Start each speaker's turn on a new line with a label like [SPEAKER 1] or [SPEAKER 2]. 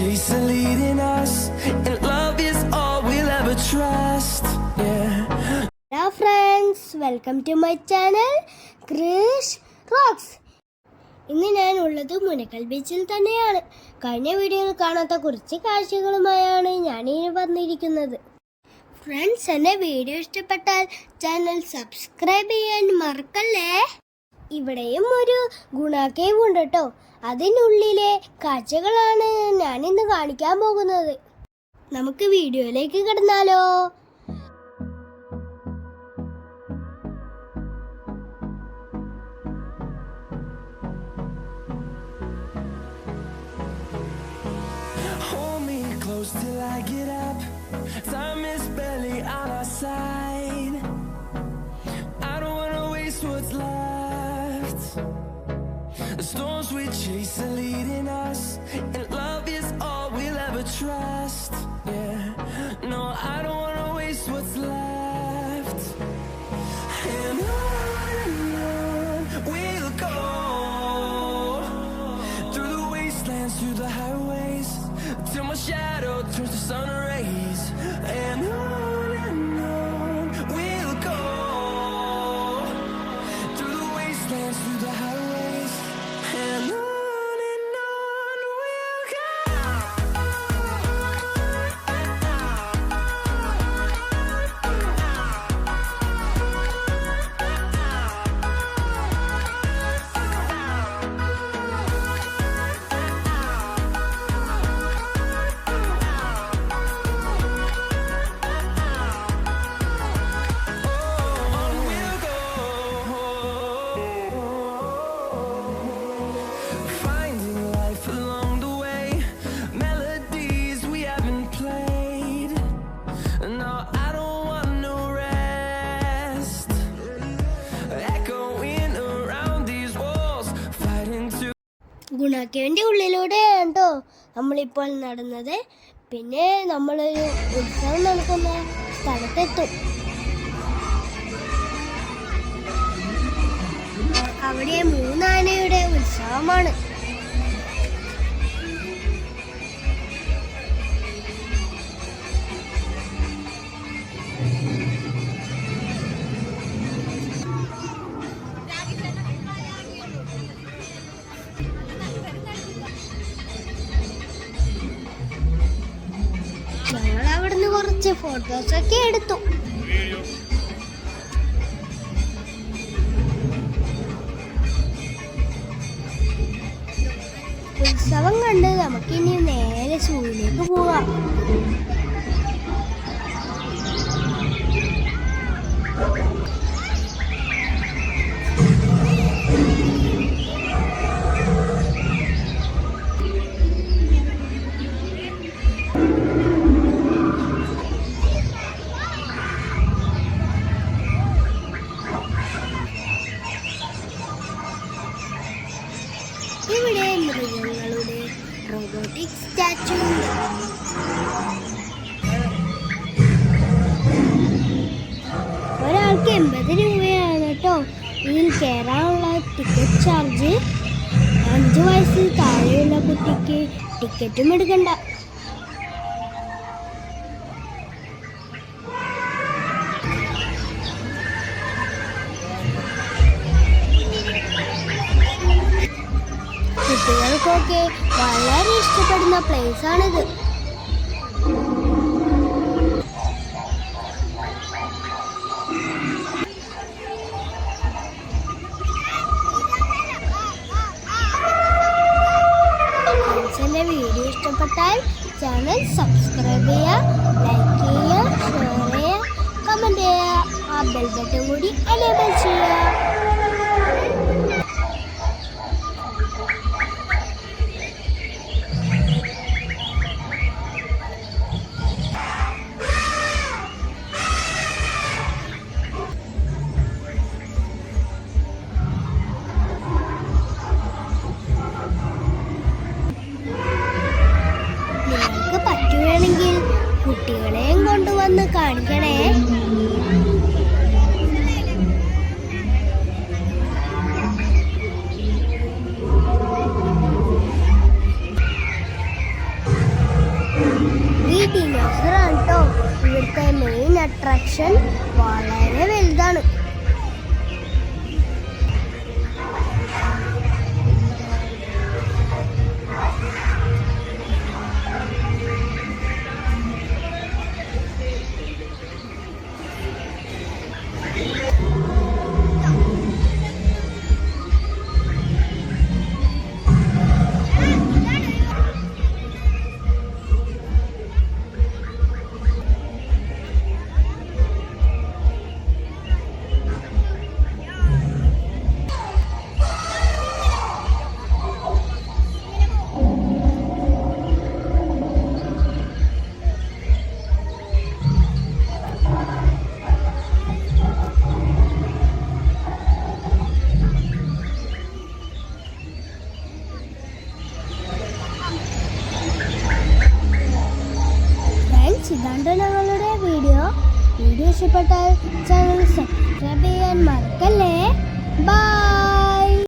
[SPEAKER 1] chase are leading us, and love is all we'll ever trust. Yeah.
[SPEAKER 2] Hello friends, welcome to my channel Krish Rocks. ഇന്ന് ഞാൻ ഉള്ളത് മുനക്കൽ ബീച്ചിൽ തന്നെയാണ്. കഴിഞ്ഞ വീഡിയോയിൽ കാണാത്ത കുറച്ച് കാഴ്ചകളുമായാണ് ഞാനിനി വന്നിരിക്കുന്നത്. ഫ്രണ്ട്സ്, എന്നെ വീഡിയോ ഇഷ്ടപ്പെട്ടാൽ ചാനൽ സബ്സ്ക്രൈബ് ചെയ്യാൻ മറക്കല്ലേ. ഇവിടെയും ഒരു ഗുണ കേവ് ഉണ്ട് കേട്ടോ. അതിനുള്ളിലെ കാഴ്ചകളാണ് ഞാനിന്ന് കാണിക്കാൻ പോകുന്നത്. നമുക്ക് വീഡിയോയിലേക്ക് കിടന്നാലോ.
[SPEAKER 1] Close till I get up. Time is barely on our side. I don't wanna waste what's left. The storms we chase are leading us, and love is all we'll ever trust. Yeah, no, I don't wanna waste what's left. And on we'll go, through the wastelands, through the highways, till my shadow turns to sun rays. And on we'll go, through the wastelands, through the highways. And on we'll go.
[SPEAKER 2] ഗുണാക്കേവിൻ്റെ ഉള്ളിലൂടെയാണ് കേട്ടോ നമ്മളിപ്പോൾ നടന്നത്. പിന്നെ നമ്മളൊരു ഉത്സവം നടക്കുന്ന സ്ഥലത്തെത്തും. അവിടെ 3 ആനയുടെ ഉത്സവമാണ്. ഞങ്ങൾ അവിടുന്ന് കുറച്ച് ഫോട്ടോസൊക്കെ എടുത്തു. ഉത്സവം കണ്ട് നമുക്കിനി നേരെ സൂയിലേക്ക് പോവാം. ഇവിടെ മൃഗങ്ങളുടെ റോബോട്ടിക് സ്റ്റാച്ചു ഉണ്ട്. ഒരാൾക്ക് 80 രൂപയാണ് കേട്ടോ ഇതിൽ കയറാനുള്ള ടിക്കറ്റ് ചാർജ്. 5 വയസ്സിൽ താഴെയുള്ള കുട്ടിക്ക് ടിക്കറ്റും എടുക്കണ്ട. കുട്ടികൾക്കൊക്കെ വളരെ ഇഷ്ടപ്പെടുന്ന പ്ലേസ് ആണിത്. എന്റെ വീഡിയോ ഇഷ്ടപ്പെട്ടാൽ ചാനൽ സബ്സ്ക്രൈബ് ചെയ്യുക, ലൈക്ക് ചെയ്യുക, ഷെയർ ചെയ്യുക, കമന്റ് ചെയ്യുക. ആ ബെൽ ബട്ടൺ കൂടി എനേബിൾ ചെയ്യുക. കുട്ടികളെയും കൊണ്ടുവന്ന് കാണിക്കണേ. ഇതാണ്ട് ഞങ്ങളുടെ വീഡിയോ ഇഷ്ടപ്പെട്ടാൽ ചാനൽ സബ്സ്ക്രൈബ് ചെയ്യാൻ മറക്കല്ലേ. ബൈ.